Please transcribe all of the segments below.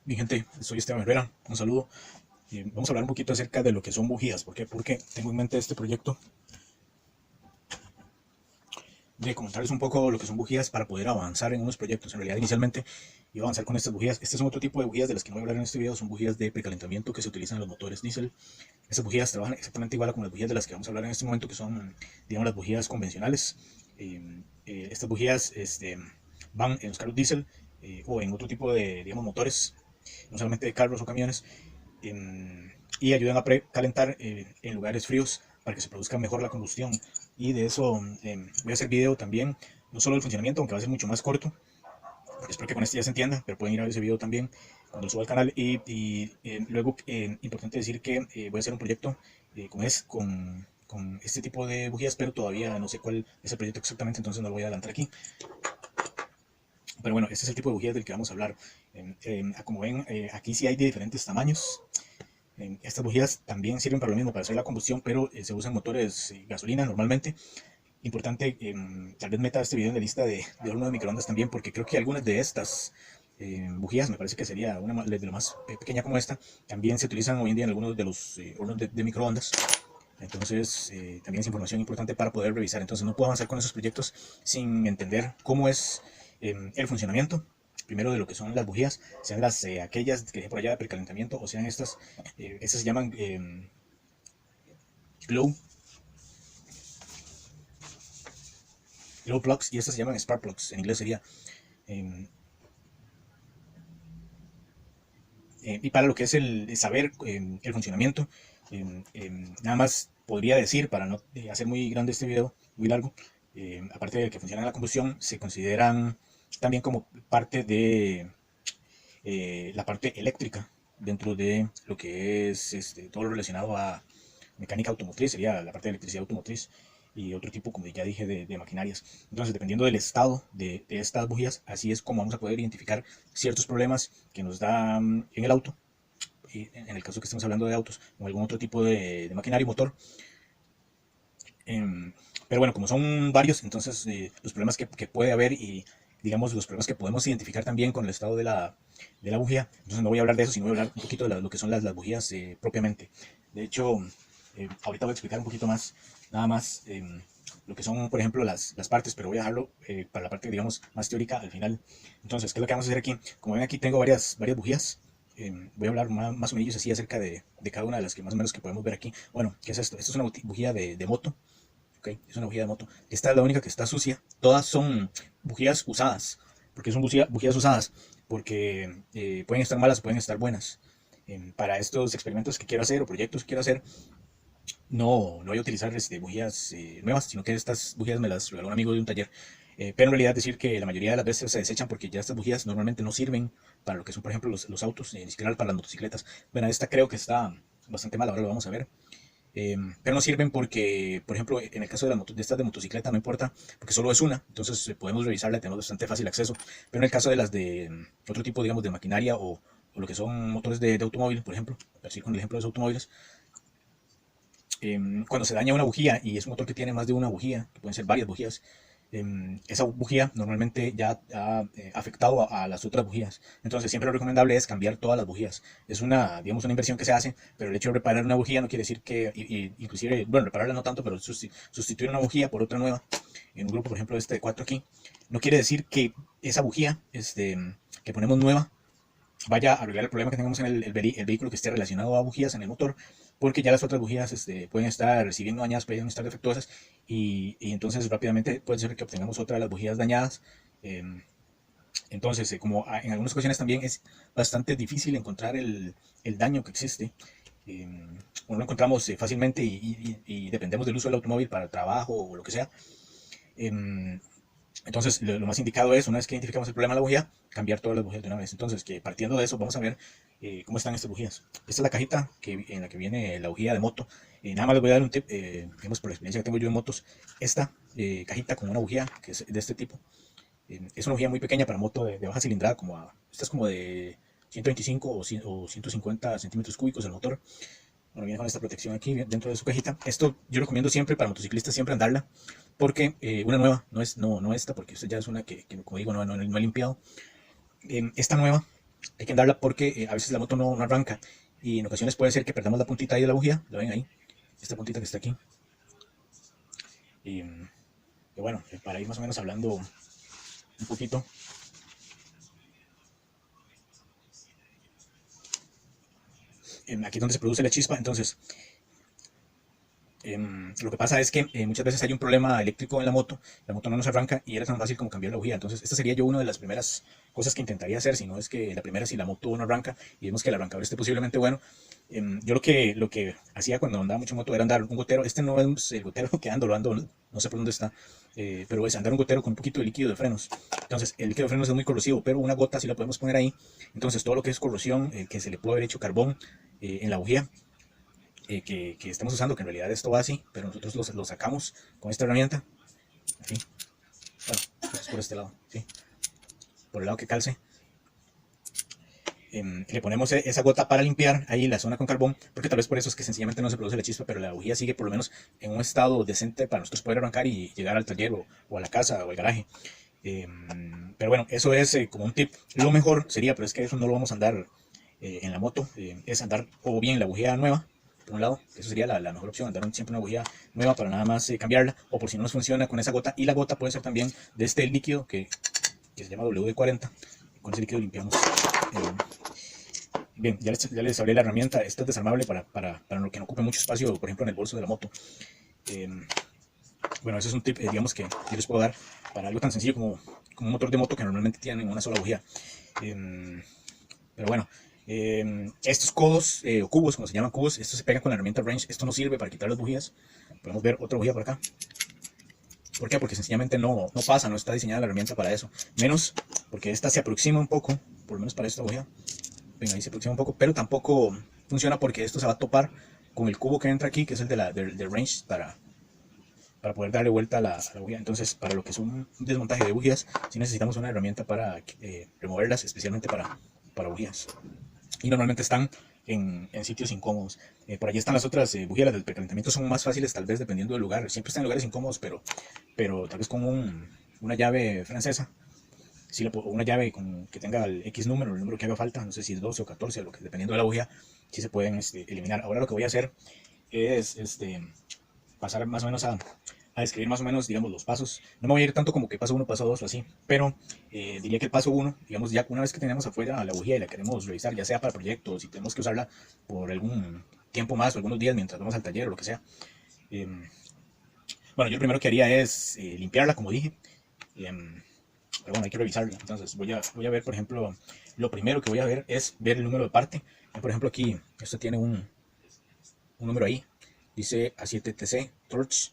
Mi gente, soy Esteban Herrera, un saludo. Vamos a hablar un poquito acerca de lo que son bujías. ¿Por qué? Porque tengo en mente este proyecto de comentarles un poco lo que son bujías para poder avanzar en unos proyectos. En realidad, inicialmente iba a avanzar con estas bujías. Este es otro tipo de bujías de las que no voy a hablar en este video. Son bujías de precalentamiento que se utilizan en los motores diésel. Estas bujías trabajan exactamente igual con las bujías de las que vamos a hablar en este momento, que son, digamos, las bujías convencionales. Estas bujías van en los carros diésel o en otro tipo de, digamos, motores, no solamente de carros o camiones, y ayudan a precalentar en lugares fríos para que se produzca mejor la combustión. Y de eso voy a hacer video también, no solo del funcionamiento, aunque va a ser mucho más corto, porque espero que con este ya se entienda, pero pueden ir a ver ese video también cuando lo suba al canal. Y luego, importante decir que voy a hacer un proyecto con este tipo de bujías, pero todavía no sé cuál es el proyecto exactamente, entonces no lo voy a adelantar aquí. Pero bueno, este es el tipo de bujías del que vamos a hablar. Como ven, aquí sí hay de diferentes tamaños. Estas bujías también sirven para lo mismo, para hacer la combustión, pero se usan motores gasolina normalmente. Importante, tal vez meta este video en la lista de horno de microondas también, porque creo que algunas de estas bujías, me parece que sería una de lo más pequeña como esta, también se utilizan hoy en día en algunos de los hornos de microondas. Entonces, también es información importante para poder revisar. Entonces, no puedo avanzar con esos proyectos sin entender cómo es el funcionamiento. Primero, de lo que son las bujías, sean las aquellas que dejé por allá de precalentamiento, o sean estas se llaman glow, glow plugs, y estas se llaman spark plugs, en inglés sería. Eh, y para lo que es el saber el funcionamiento, nada más podría decir, para no hacer muy grande este video, muy largo, aparte de que funcionan en la combustión, se consideran también como parte de la parte eléctrica dentro de lo que es todo lo relacionado a mecánica automotriz, sería la parte de electricidad automotriz y otro tipo, como ya dije, de maquinarias. Entonces, dependiendo del estado de estas bujías, así es como vamos a poder identificar ciertos problemas que nos dan en el auto, y en el caso que estemos hablando de autos, o algún otro tipo de maquinaria y motor. Pero bueno, como son varios, entonces los problemas que puede haber y digamos los problemas que podemos identificar también con el estado de la bujía. Entonces no voy a hablar de eso, sino voy a hablar un poquito de lo que son las bujías propiamente. De hecho, ahorita voy a explicar un poquito más, nada más, lo que son, por ejemplo, las partes, pero voy a dejarlo para la parte, digamos, más teórica al final. Entonces, ¿qué es lo que vamos a hacer aquí? Como ven, aquí tengo varias bujías. Voy a hablar más o menos así acerca de cada una de las que más o menos que podemos ver aquí. Bueno, ¿qué es esto? Esto es una bujía de moto. Okay, es una bujía de moto. Esta es la única que está sucia. Todas son bujías usadas. ¿Por qué son bujías usadas? Porque pueden estar malas o pueden estar buenas. Para estos experimentos que quiero hacer o proyectos que quiero hacer, no voy a utilizar bujías nuevas, sino que estas bujías me las regaló un amigo de un taller. Pero en realidad decir que la mayoría de las veces se desechan porque ya estas bujías normalmente no sirven para lo que son, por ejemplo, los autos, ni siquiera para las motocicletas. Bueno, esta creo que está bastante mal, ahora lo vamos a ver. Pero no sirven porque, por ejemplo, en el caso de estas de motocicleta no importa, porque solo es una, entonces podemos revisarla, tenemos bastante fácil acceso. Pero en el caso de las de otro tipo, digamos, de maquinaria o lo que son motores de automóvil, por ejemplo, así con el ejemplo de los automóviles, cuando se daña una bujía y es un motor que tiene más de una bujía, que pueden ser varias bujías, esa bujía normalmente ya ha afectado a las otras bujías. Entonces siempre lo recomendable es cambiar todas las bujías. Es una, digamos, una inversión que se hace, pero el hecho de reparar una bujía no quiere decir que, inclusive, bueno, repararla no tanto, pero sustituir una bujía por otra nueva, en un grupo, por ejemplo, este de 4 aquí, no quiere decir que esa bujía que ponemos nueva vaya a arreglar el problema que tengamos en el vehículo que esté relacionado a bujías en el motor, porque ya las otras bujías pueden estar recibiendo dañadas, pueden estar defectuosas, y entonces rápidamente puede ser que obtengamos otra de las bujías dañadas. Entonces, como en algunas ocasiones también es bastante difícil encontrar el daño que existe, eh, o no lo encontramos fácilmente y dependemos del uso del automóvil para el trabajo o lo que sea. em, entonces, lo más indicado es, una vez que identificamos el problema de la bujía, cambiar todas las bujías de una vez. Entonces, que partiendo de eso, vamos a ver cómo están estas bujías. Esta es la cajita en la que viene la bujía de moto. Nada más les voy a dar un tip, digamos, por la experiencia que tengo yo en motos. Esta cajita con una bujía que es de este tipo, es una bujía muy pequeña para moto de baja cilindrada, esta es como de 125 o 150 centímetros cúbicos el motor. Bueno, viene con esta protección aquí dentro de su cajita. Esto yo recomiendo siempre para motociclistas, siempre andarla, porque una nueva, no esta, porque esta ya es una que como digo, no he limpiado. Esta nueva hay que andarla porque a veces la moto no arranca y en ocasiones puede ser que perdamos la puntita ahí de la bujía, la ven ahí, esta puntita que está aquí. Y, y bueno, para ir más o menos hablando un poquito, aquí es donde se produce la chispa. Entonces lo que pasa es que muchas veces hay un problema eléctrico en la moto no nos arranca y era tan fácil como cambiar la bujía. Entonces esta sería yo una de las primeras cosas que intentaría hacer, si no es que la primera, si la moto no arranca y vemos que el arrancador esté posiblemente bueno. Yo lo que hacía cuando andaba mucho en moto era andar un gotero. Este no es el gotero que ando, lo ando, no sé por dónde está, pero es andar un gotero con un poquito de líquido de frenos. Entonces el líquido de frenos es muy corrosivo, pero una gota sí la podemos poner ahí. Entonces todo lo que es corrosión, que se le puede haber hecho carbón en la bujía, que estamos usando, que en realidad esto va así, pero nosotros lo sacamos con esta herramienta, aquí, bueno, es por este lado, ¿sí? Por el lado que calce. Le ponemos esa gota para limpiar ahí la zona con carbón, porque tal vez por eso es que sencillamente no se produce la chispa, pero la bujía sigue por lo menos en un estado decente para nosotros poder arrancar y llegar al taller o a la casa o al garaje. Pero bueno, eso es como un tip. Lo mejor sería, pero es que eso no lo vamos a andar en la moto, es andar o bien la bujía nueva, por un lado, eso sería la mejor opción, andar siempre una bujía nueva para nada más cambiarla, o por si no nos funciona con esa gota, y la gota puede ser también de este líquido que se llama WD-40, con ese líquido limpiamos. Bien, ya les hablé de la herramienta. Esta es desarmable para lo que no ocupe mucho espacio, por ejemplo en el bolso de la moto. Bueno, ese es un tip, digamos, que yo les puedo dar para algo tan sencillo como un motor de moto que normalmente tienen una sola bujía. Pero bueno, estos codos o cubos, como se llaman cubos, esto se pega con la herramienta wrench. Esto no sirve para quitar las bujías. Podemos ver otra bujía por acá. ¿Por qué? Porque sencillamente no pasa, no está diseñada la herramienta para eso. Menos porque esta se aproxima un poco, por lo menos para esta bujía. Ven, ahí se aproxima un poco, pero tampoco funciona porque esto se va a topar con el cubo que entra aquí, que es el de wrench para poder darle vuelta a la bujía. Entonces, para lo que es un desmontaje de bujías, sí necesitamos una herramienta para removerlas, especialmente para bujías. Y normalmente están en sitios incómodos. Por allí están las otras bujías, las del precalentamiento son más fáciles tal vez dependiendo del lugar. Siempre están en lugares incómodos, pero tal vez con una llave francesa, sí, o una llave que tenga el X número, el número que haga falta, no sé si es 12 o 14, dependiendo de la bujía, sí se pueden eliminar. Ahora lo que voy a hacer es pasar más o menos a describir más o menos, digamos, los pasos. No me voy a ir tanto como que paso 1, paso 2 o así, pero diría que el paso 1, digamos, ya una vez que tenemos afuera la bujía y la queremos revisar, ya sea para proyectos, si tenemos que usarla por algún tiempo más o algunos días mientras vamos al taller o lo que sea. Eh, bueno, yo lo primero que haría es limpiarla, como dije. Pero bueno, hay que revisarla. Entonces voy a ver, por ejemplo, lo primero que voy a ver es ver el número de parte. Por ejemplo, aquí, esto tiene un número ahí. Dice A7TC Torch,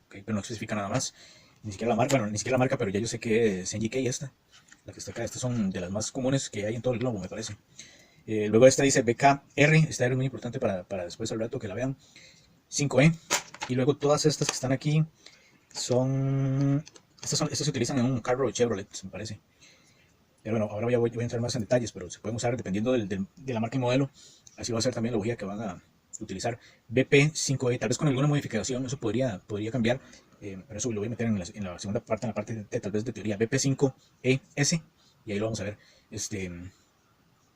okay, pero no especifica nada más. Ni siquiera la marca, bueno, ni siquiera la marca, pero ya yo sé que es NGK esta. La que está acá, estas son de las más comunes que hay en todo el globo, me parece. Luego esta dice BKR, esta es muy importante para después al rato que la vean. 5E. Y luego todas estas que están aquí son... Estas se utilizan en un carro Chevrolet, me parece. Pero bueno, ahora voy a entrar más en detalles, pero se pueden usar dependiendo de la marca y modelo. Así va a ser también la bujía que van a utilizar. BP5E, tal vez con alguna modificación, eso podría cambiar. Pero eso lo voy a meter en la segunda parte, en la parte tal vez de teoría. BP5ES, y ahí lo vamos a ver.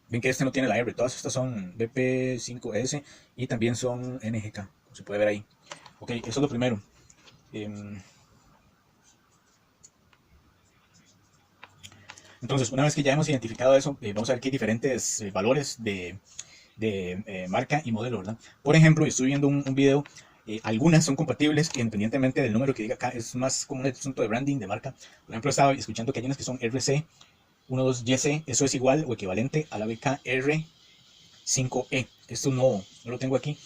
Ven que este no tiene la R, todas estas son BP5S y también son NGK, como se puede ver ahí. Ok, eso es lo primero. Entonces, una vez que ya hemos identificado eso, vamos a ver que hay diferentes valores de marca y modelo, ¿verdad? Por ejemplo, estoy viendo un video, algunas son compatibles independientemente del número que diga acá, es más como un asunto de branding de marca. Por ejemplo, estaba escuchando que hay unas que son RC12YC, eso es igual o equivalente a la BKR5E. Esto no lo tengo aquí,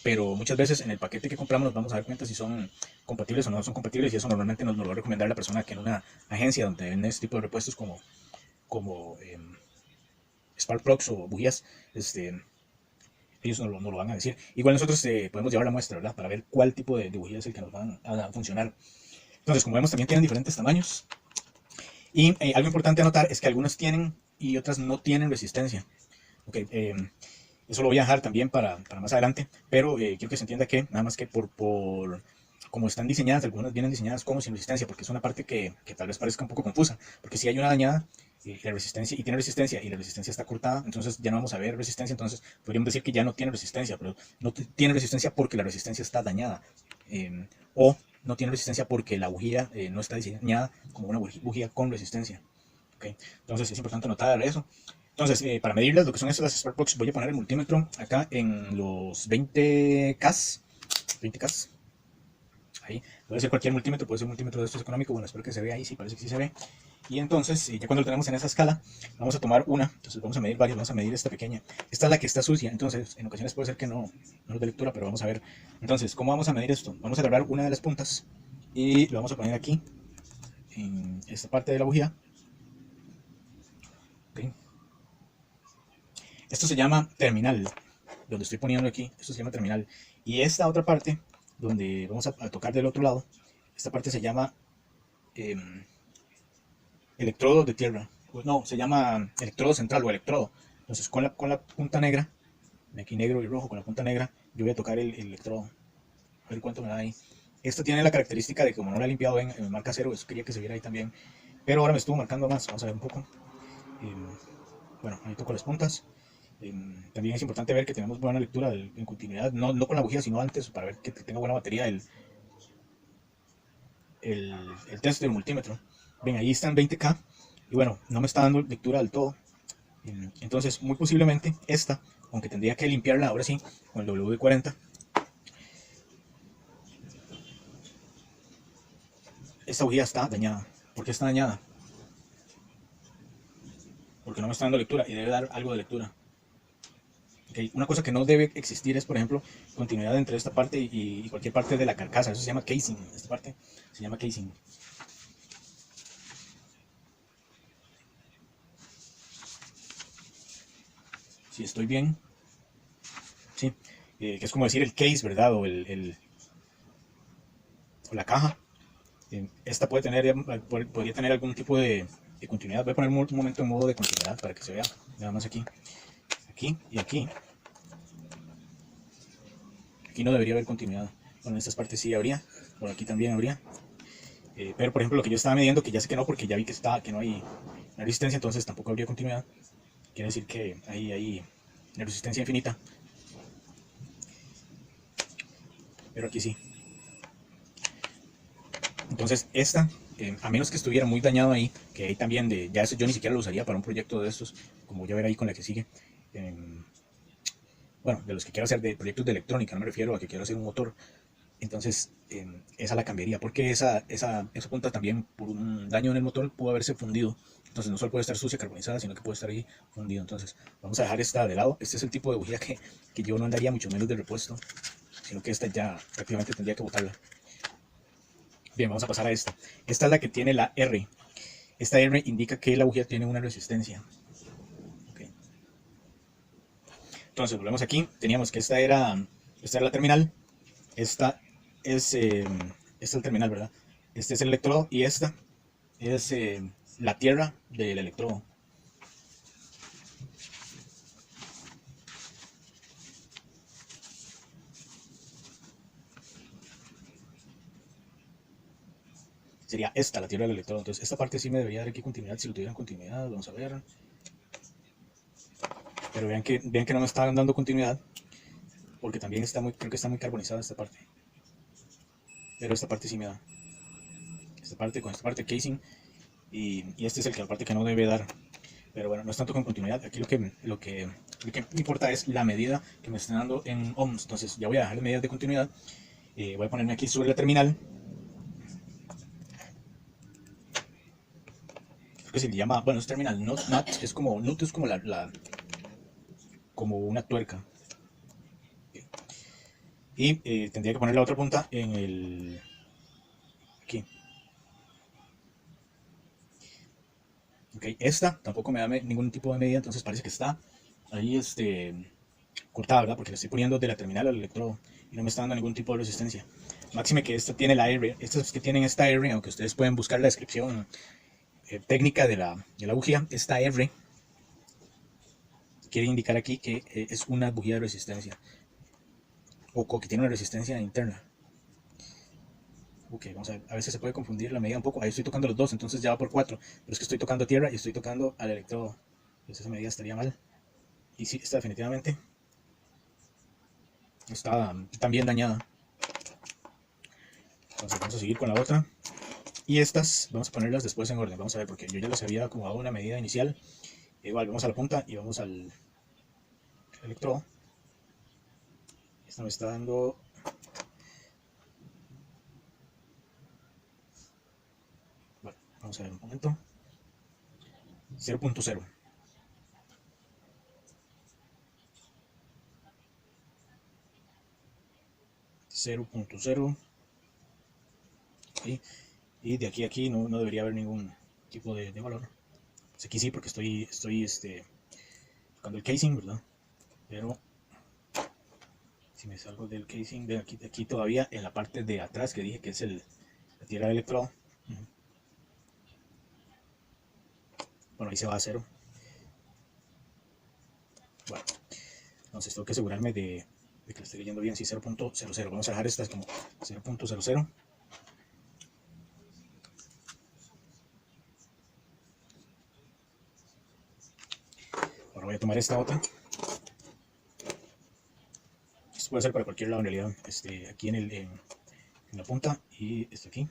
pero muchas veces en el paquete que compramos nos vamos a dar cuenta si son compatibles o no son compatibles, y eso normalmente nos lo va a recomendar la persona que en una agencia donde venden este tipo de repuestos como spark plugs o bujías, ellos no lo van a decir. Igual nosotros podemos llevar la muestra, ¿verdad? Para ver cuál tipo de bujía es el que nos van a funcionar. Entonces, como vemos, también tienen diferentes tamaños. Y algo importante a notar es que algunas tienen y otras no tienen resistencia. Ok, eso lo voy a dejar también para más adelante, pero quiero que se entienda que nada más que por como están diseñadas, algunas vienen diseñadas como sin resistencia, porque es una parte que tal vez parezca un poco confusa, porque si hay una dañada, la resistencia, y tiene resistencia, y la resistencia está cortada, entonces ya no vamos a ver resistencia, entonces podríamos decir que ya no tiene resistencia, pero no tiene resistencia porque la resistencia está dañada, o no tiene resistencia porque la bujía no está diseñada como una bujía con resistencia. ¿Okay? Entonces es importante notar eso. Entonces, para medirlas, lo que son estas las Sparkbox, voy a poner el multímetro acá en los 20K, 20K, ahí, puede ser cualquier multímetro, puede ser un multímetro de estos económicos, bueno, espero que se vea ahí, sí, parece que sí se ve. Y entonces, ya cuando lo tenemos en esa escala, vamos a tomar una, entonces vamos a medir varios, vamos a medir esta pequeña. Esta es la que está sucia, entonces en ocasiones puede ser que no es de lectura, pero vamos a ver. Entonces, ¿cómo vamos a medir esto? Vamos a agarrar una de las puntas y lo vamos a poner aquí, en esta parte de la bujía. ¿Okay? Esto se llama terminal, donde estoy poniendo aquí, esto se llama terminal. Y esta otra parte, donde vamos a tocar del otro lado, esta parte se llama electrodo de tierra. Pues no, se llama electrodo central o electrodo. Entonces con la punta negra, aquí negro y rojo, con la punta negra, yo voy a tocar el electrodo. A ver cuánto me da ahí. Esto tiene la característica de que como no la he limpiado en marca cero, eso quería que se viera ahí también. Pero ahora me estuvo marcando más, vamos a ver un poco. Bueno, ahí toco las puntas. También es importante ver que tenemos buena lectura en continuidad, no con la bujía, sino antes, para ver que tenga buena batería el test del multímetro. Ven, ahí están 20K. Y bueno, no me está dando lectura del todo. Entonces, muy posiblemente esta, aunque tendría que limpiarla ahora sí, con el W40, esta bujía está dañada. ¿Por qué está dañada? Porque no me está dando lectura y debe dar algo de lectura. Okay. Una cosa que no debe existir es, por ejemplo, continuidad entre esta parte y cualquier parte de la carcasa. Eso se llama casing. Esta parte se llama casing. Si estoy bien, sí, que es como decir el case, ¿verdad? O la caja. Esta puede tener, podría tener algún tipo de continuidad. Voy a poner un momento en modo de continuidad para que se vea. Nada más aquí, aquí y aquí. Aquí no debería haber continuidad. Bueno, en estas partes sí habría, por aquí también habría. Pero por ejemplo, lo que yo estaba midiendo, que ya sé que no, porque ya vi que no hay una resistencia, entonces tampoco habría continuidad. Quiere decir que hay una resistencia infinita. Pero aquí sí. Entonces esta, a menos que estuviera muy dañado ahí, que ahí también, ya eso yo ni siquiera lo usaría para un proyecto de estos, como ya ver ahí con la que sigue. Bueno, de los que quiero hacer de proyectos de electrónica, no me refiero a que quiero hacer un motor. Entonces, esa la cambiaría, porque esa punta también, por un daño en el motor, pudo haberse fundido. Entonces, no solo puede estar sucia, carbonizada, sino que puede estar ahí fundido. Entonces, vamos a dejar esta de lado. Este es el tipo de bujía que yo no andaría mucho menos de repuesto, sino que esta ya prácticamente tendría que botarla. Bien, vamos a pasar a esta. Esta es la que tiene la R. Esta R indica que la bujía tiene una resistencia. Okay. Entonces, volvemos aquí. Teníamos que esta era la terminal. Esta es el terminal, ¿verdad? Este es el electrodo y esta es la tierra del electrodo. Sería esta, la tierra del electrodo. Entonces, esta parte sí me debería dar aquí continuidad. Si lo tuvieran continuidad, vamos a ver. Pero vean que no me está dando continuidad, porque también creo que está muy carbonizada esta parte. Pero esta parte sí me da. Esta parte con esta parte casing. Y este es la parte que no debe dar. Pero bueno, no es tanto con continuidad. Aquí lo que me importa es la medida que me están dando en ohms. Entonces ya voy a dejar las medidas de continuidad. Voy a ponerme aquí sobre la terminal. Creo que se le llama, bueno, es terminal, nut, es como, nut es como como una tuerca. Y tendría que poner la otra punta aquí. Ok, esta tampoco me da ningún tipo de medida, entonces parece que está ahí cortada, ¿verdad? Porque la estoy poniendo de la terminal al electrodo y no me está dando ningún tipo de resistencia. Máxime que esta tiene la R, estas que tienen esta R, aunque ustedes pueden buscar la descripción técnica de la bujía, esta R quiere indicar aquí que es una bujía de resistencia o que tiene una resistencia interna. Ok, vamos a ver, a veces se puede confundir la medida un poco. Ahí estoy tocando los dos, entonces ya va por 4. Pero es que estoy tocando tierra y estoy tocando al electrodo. Entonces esa medida estaría mal. Y sí, está definitivamente está también dañada. Entonces vamos a seguir con la otra. Y estas vamos a ponerlas después en orden. Vamos a ver, porque yo ya les había acomodado una medida inicial. Igual, vamos a la punta y vamos al electrodo. Esta me está dando... Bueno, vamos a ver un momento. 0.0. 0.0. ¿Sí? Y de aquí a aquí no debería haber ningún tipo de valor. Pues aquí sí, porque estoy tocando el casing, ¿verdad? Pero si me salgo del casing, de aquí todavía en la parte de atrás que dije que es la tierra del electrodo. Bueno, ahí se va a cero. Bueno, entonces tengo que asegurarme de que lo estoy leyendo bien. Sí, 0.00. Vamos a dejar estas como 0.00. Ahora voy a tomar esta otra. Esto puede ser para cualquier lado en realidad. Aquí en la punta y esto aquí.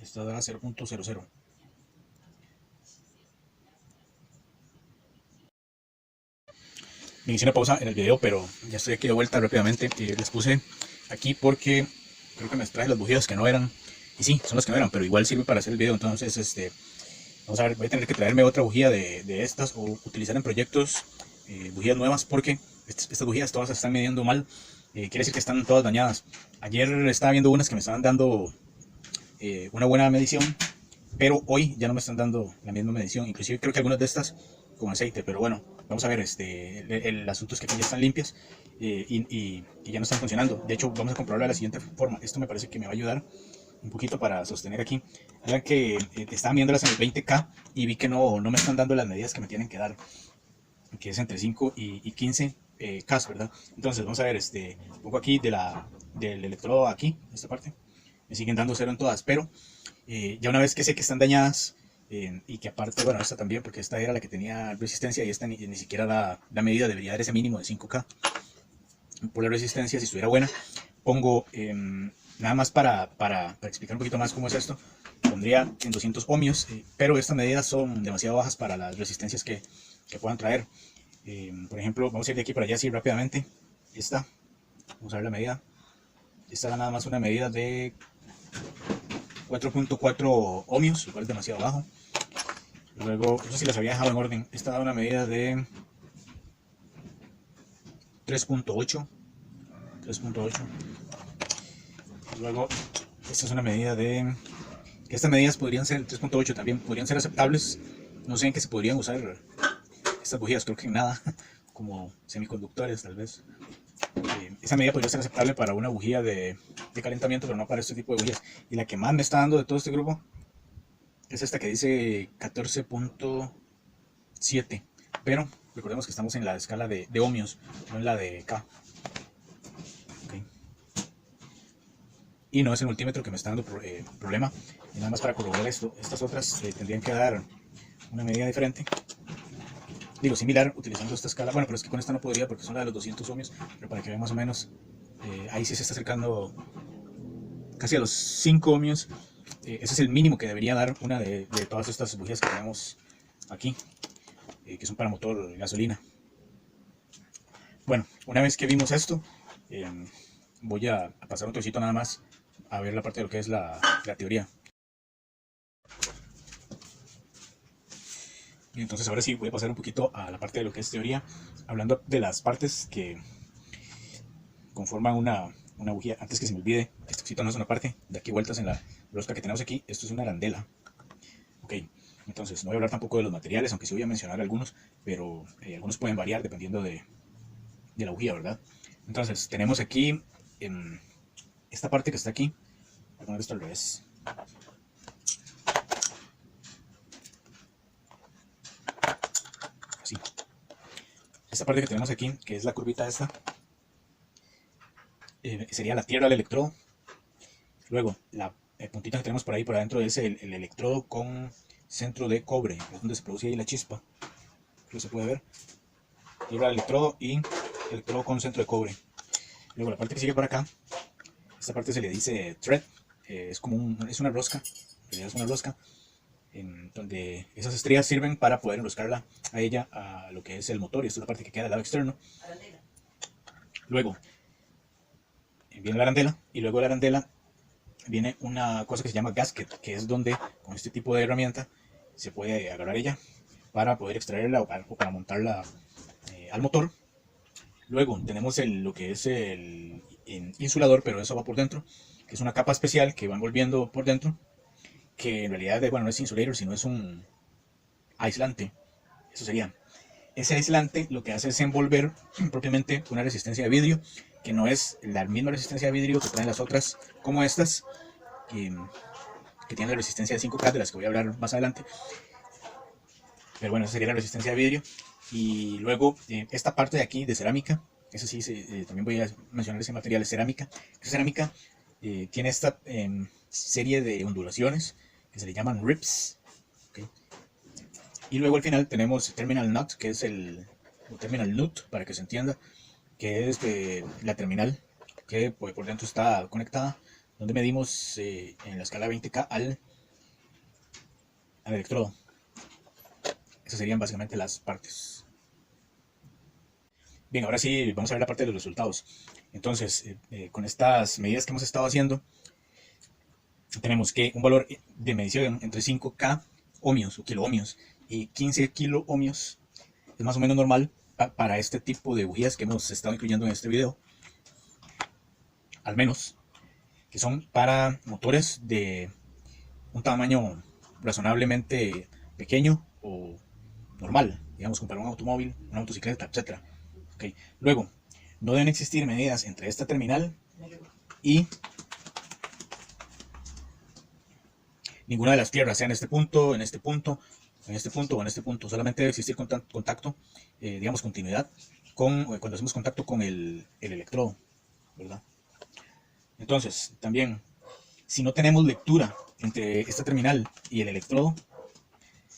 Esta da 0.00. Me hice una pausa en el video, pero ya estoy aquí de vuelta rápidamente. Les puse aquí porque creo que me traje las bujías que no eran. Y sí, son las que no eran, pero igual sirve para hacer el video. Entonces, vamos a ver, voy a tener que traerme otra bujía de estas o utilizar en proyectos bujías nuevas porque estas bujías todas se están midiendo mal. Quiere decir que están todas dañadas. Ayer estaba viendo unas que me estaban dando una buena medición, pero hoy ya no me están dando la misma medición. Inclusive creo que algunas de estas con aceite, pero bueno, vamos a ver, el asunto es que aquí ya están limpias y ya no están funcionando. De hecho, vamos a comprobarlo de la siguiente forma. Esto me parece que me va a ayudar un poquito para sostener aquí. Vean que estaban viéndolas en el 20K y vi que no me están dando las medidas que me tienen que dar, que es entre 5 y 15 K, ¿verdad? Entonces vamos a ver, pongo aquí del electrodo aquí, esta parte, me siguen dando cero en todas, pero ya una vez que sé que están dañadas y que aparte, bueno, esta también, porque esta era la que tenía resistencia y esta ni siquiera da medida, debería dar ese mínimo de 5K por la resistencia si estuviera buena. Pongo nada más para explicar un poquito más cómo es esto, pondría en 200 ohmios, pero estas medidas son demasiado bajas para las resistencias que puedan traer. Por ejemplo, vamos a ir de aquí para allá así rápidamente. Esta, vamos a ver la medida. Esta da nada más una medida de 4.4 ohmios, lo cual es demasiado bajo. Luego, no sé si las había dejado en orden. Esta da una medida de 3.8. 3.8. Luego, esta es una medida de... Estas medidas podrían ser 3.8 también, podrían ser aceptables. No sé en qué se podrían usar estas bujías, creo que en nada, como semiconductores tal vez. Esa medida podría ser aceptable para una bujía de calentamiento, pero no para este tipo de bujías. Y la que más me está dando de todo este grupo es esta que dice 14.7. Pero recordemos que estamos en la escala de ohmios, no en la de K. Okay. Y no es el multímetro que me está dando problema. Y nada más para corroborar esto, estas otras tendrían que dar una medida diferente. Digo, similar, utilizando esta escala. Bueno, pero es que con esta no podría porque son la de los 200 ohmios. Pero para que vean más o menos, ahí sí se está acercando casi a los 5 ohmios. Ese es el mínimo que debería dar una de todas estas bujías que tenemos aquí, que son para motor gasolina. Bueno, una vez que vimos esto, voy a pasar un trocito nada más a ver la parte de lo que es la teoría. Y entonces ahora sí voy a pasar un poquito a la parte de lo que es teoría, hablando de las partes que conforman una bujía. Antes que se me olvide, esto no es una parte, de aquí vueltas en la rosca que tenemos aquí, esto es una arandela. Ok, entonces no voy a hablar tampoco de los materiales, aunque sí voy a mencionar algunos, pero algunos pueden variar dependiendo de la bujía, ¿verdad? Entonces tenemos aquí esta parte que está aquí, voy a poner esto al revés. Así. Esta parte que tenemos aquí, que es la curvita esta, sería la tierra del electrodo. Luego, la puntita que tenemos por ahí por adentro es el electrodo con centro de cobre, es donde se produce ahí la chispa, que se puede ver. Tierra del electrodo y electrodo con centro de cobre. Luego la parte que sigue por acá, esta parte se le dice thread, es como es una rosca, en realidad es una rosca, en donde esas estrías sirven para poder enroscarla a ella a lo que es el motor, y esta es la parte que queda del lado externo. Luego viene la arandela, y luego de la arandela viene una cosa que se llama gasket, que es donde con este tipo de herramienta se puede agarrar ella para poder extraerla o para montarla al motor. Luego tenemos lo que es el insulador, pero eso va por dentro, que es una capa especial que va envolviendo por dentro, que en realidad bueno, no es insulator, sino es un aislante. Eso sería. Ese aislante lo que hace es envolver propiamente una resistencia de vidrio, que no es la misma resistencia de vidrio que traen las otras, como estas, que tienen la resistencia de 5K, de las que voy a hablar más adelante. Pero bueno, esa sería la resistencia de vidrio. Y luego esta parte de aquí de cerámica, eso sí, también voy a mencionar ese material, es cerámica. Esa cerámica tiene esta serie de ondulaciones que se le llaman rips. ¿Okay? Y luego al final tenemos terminal nut, que es o terminal nut, para que se entienda, que es la terminal que por dentro está conectada, donde medimos en la escala 20K al electrodo. Esas serían básicamente las partes. Bien, ahora sí vamos a ver la parte de los resultados. Entonces, con estas medidas que hemos estado haciendo, tenemos que un valor de medición entre 5K ohmios o kiloohmios y 15 kiloohmios es más o menos normal para este tipo de bujías que hemos estado incluyendo en este video. Al menos, que son para motores de un tamaño razonablemente pequeño o normal, digamos, como para un automóvil, una motocicleta, etc. Okay. Luego, no deben existir medidas entre esta terminal y ninguna de las tierras, sea en este punto, en este punto, en este punto o en este punto. Solamente debe existir contacto, digamos, continuidad, cuando hacemos contacto con el electrodo, ¿verdad? Entonces, también, si no tenemos lectura entre esta terminal y el electrodo,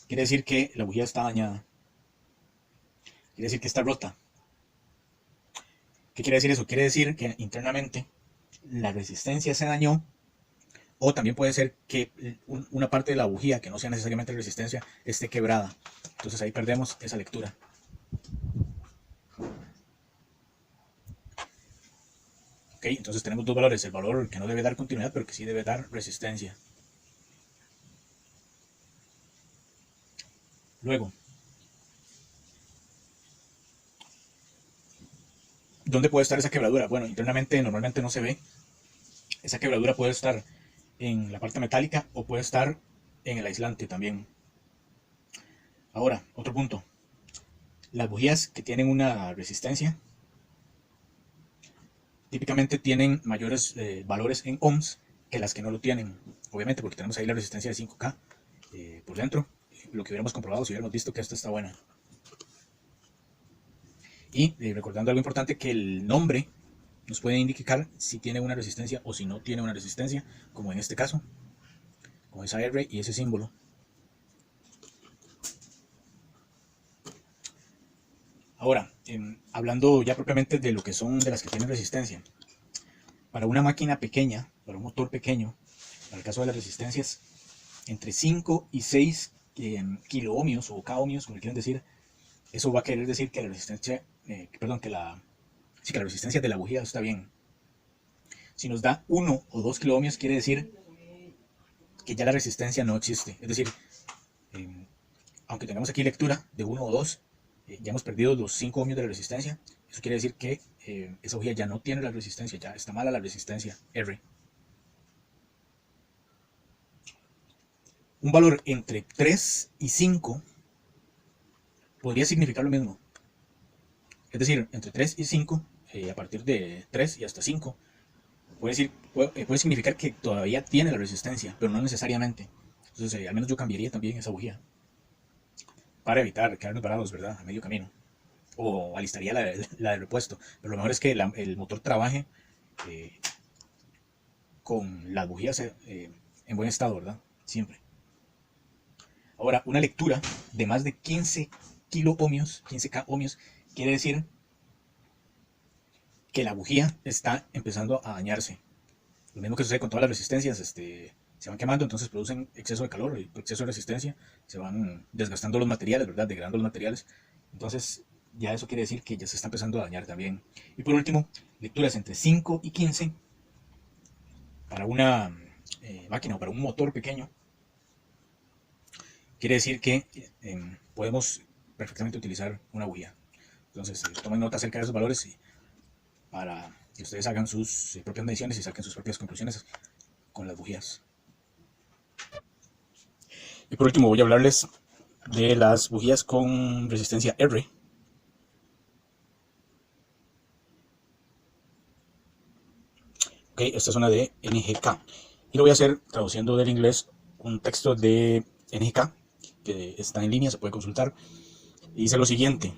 quiere decir que la bujía está dañada. Quiere decir que está rota. ¿Qué quiere decir eso? Quiere decir que internamente la resistencia se dañó, o también puede ser que una parte de la bujía, que no sea necesariamente resistencia, esté quebrada. Entonces ahí perdemos esa lectura. Ok, entonces tenemos dos valores. El valor que no debe dar continuidad, pero que sí debe dar resistencia. Luego, ¿dónde puede estar esa quebradura? Bueno, internamente normalmente no se ve. Esa quebradura puede estar en la parte metálica o puede estar en el aislante también. Ahora, otro punto. Las bujías que tienen una resistencia típicamente tienen mayores valores en ohms que las que no lo tienen. Obviamente porque tenemos ahí la resistencia de 5K por dentro. Lo que hubiéramos comprobado si hubiéramos visto que esta está buena. Y recordando algo importante, que el nombre nos puede indicar si tiene una resistencia o si no tiene una resistencia, como en este caso, con esa R y ese símbolo. Ahora, hablando ya propiamente de lo que son de las que tienen resistencia. Para una máquina pequeña, para un motor pequeño, para el caso de las resistencias, entre 5 y 6 kiloohmios o k-ohmios, como quieren decir, eso va a querer decir que la resistencia, que la resistencia de la bujía está bien. Si nos da 1 o 2 kiloohmios, quiere decir que ya la resistencia no existe. Es decir, aunque tengamos aquí lectura de 1 o 2, ya hemos perdido los 5 ohmios de la resistencia. Eso quiere decir que esa bujía ya no tiene la resistencia, ya está mala la resistencia R. Un valor entre 3 y 5 podría significar lo mismo. Es decir, entre 3 y 5, a partir de 3 y hasta 5, puede significar que todavía tiene la resistencia, pero no necesariamente. Entonces, al menos yo cambiaría también esa bujía para evitar quedarnos parados, ¿verdad? A medio camino. O alistaría la de repuesto. Pero lo mejor es que el motor trabaje eh, con las bujías en buen estado, ¿verdad? Siempre. Ahora, una lectura de más de 15 kiloohmios, 15K ohmios, quiere decir que la bujía está empezando a dañarse. Lo mismo que sucede con todas las resistencias, se van quemando, entonces producen exceso de calor y exceso de resistencia, se van desgastando los materiales, ¿verdad? Degradando los materiales. Entonces, ya eso quiere decir que ya se está empezando a dañar también. Y por último, lecturas entre 5 y 15 para una máquina o para un motor pequeño. Quiere decir que podemos perfectamente utilizar una bujía. Entonces, tomen nota acerca de esos valores para que ustedes hagan sus propias mediciones y saquen sus propias conclusiones con las bujías. Y por último voy a hablarles de las bujías con resistencia R. Ok, esta es una de NGK. Y lo voy a hacer traduciendo del inglés un texto de NGK que está en línea, se puede consultar. Y dice lo siguiente.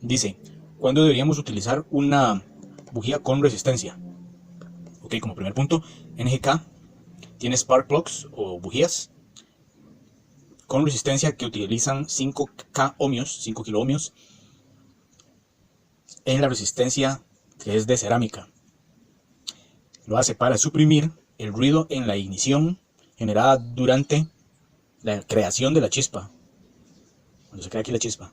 Dice, ¿cuándo deberíamos utilizar una bujía con resistencia? Ok, como primer punto, NGK tiene spark plugs o bujías con resistencia que utilizan 5K ohmios, 5 kiloohmios, en la resistencia que es de cerámica. Lo hace para suprimir el ruido en la ignición generada durante la creación de la chispa. Cuando se crea aquí la chispa,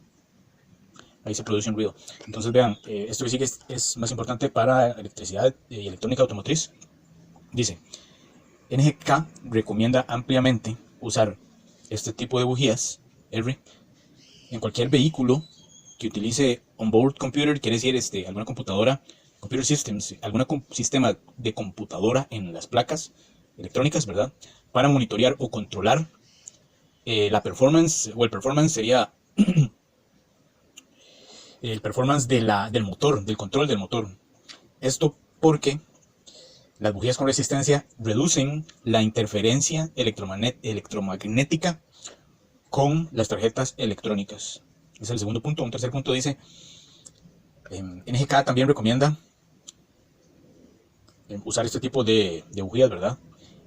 ahí se produce un ruido. Entonces vean, esto que sigue es más importante para electricidad y electrónica automotriz. Dice, NGK recomienda ampliamente usar este tipo de bujías R en cualquier vehículo que utilice onboard computer, quiere decir alguna computadora, computer systems, algún sistema de computadora en las placas electrónicas, ¿verdad? Para monitorear o controlar la performance, o el performance sería el performance del motor, del control del motor. Esto porque las bujías con resistencia reducen la interferencia electromagnética con las tarjetas electrónicas. Ese es el segundo punto. Un tercer punto dice, NGK también recomienda usar este tipo de bujías, ¿verdad?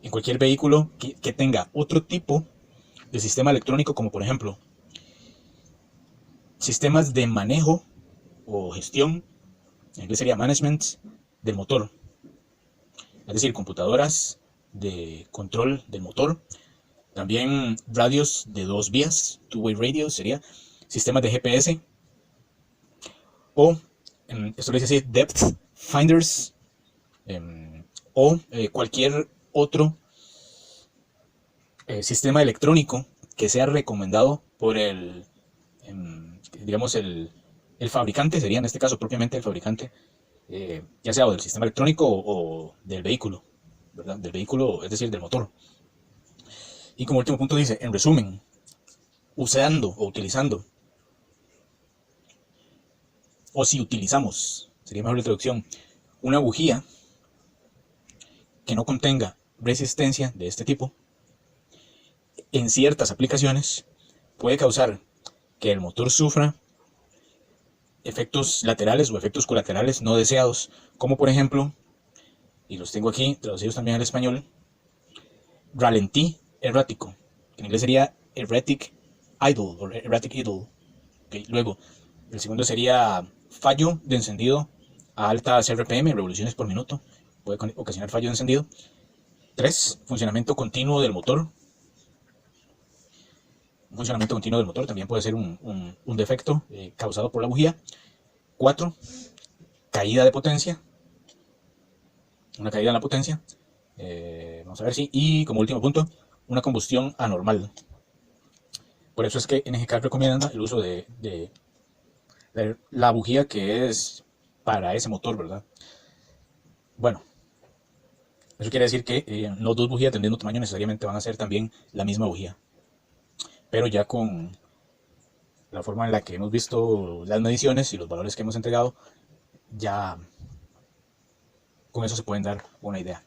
En cualquier vehículo que tenga otro tipo de sistema electrónico, como por ejemplo sistemas de manejo o gestión, en inglés sería management, del motor. Es decir, computadoras de control del motor. También radios de 2 vías, two-way radio, sería sistemas de GPS. O, esto lo dice así, depth finders. O cualquier otro sistema electrónico que sea recomendado por digamos, el fabricante, sería en este caso propiamente el fabricante, ya sea o del sistema electrónico o del vehículo, ¿verdad? Del vehículo, es decir, del motor. Y como último punto dice, en resumen, usando o utilizando, o si utilizamos, sería mejor la traducción, una bujía que no contenga resistencia de este tipo, en ciertas aplicaciones puede causar que el motor sufra efectos laterales o efectos colaterales no deseados, como por ejemplo, y los tengo aquí traducidos también al español, ralentí errático, que en inglés sería erratic idle o erratic idle. Okay. Luego, el segundo sería fallo de encendido a altas RPM, revoluciones por minuto, puede ocasionar fallo de encendido. 3. Funcionamiento continuo del motor. Un funcionamiento continuo del motor también puede ser un defecto causado por la bujía. 4. Caída de potencia. Una caída en la potencia. Vamos a ver si. Y como último punto, una combustión anormal. Por eso es que NGK recomienda el uso de la bujía que es para ese motor, ¿verdad? Bueno, eso quiere decir que no dos bujías del mismo tamaño necesariamente van a ser también la misma bujía. Pero ya con la forma en la que hemos visto las mediciones y los valores que hemos entregado, ya con eso se pueden dar una idea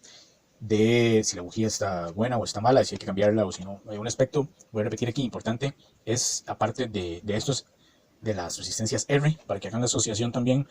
de si la bujía está buena o está mala, si hay que cambiarla o si no. Un aspecto, voy a repetir aquí, importante, es aparte de estos, de las resistencias R, para que hagan la asociación también,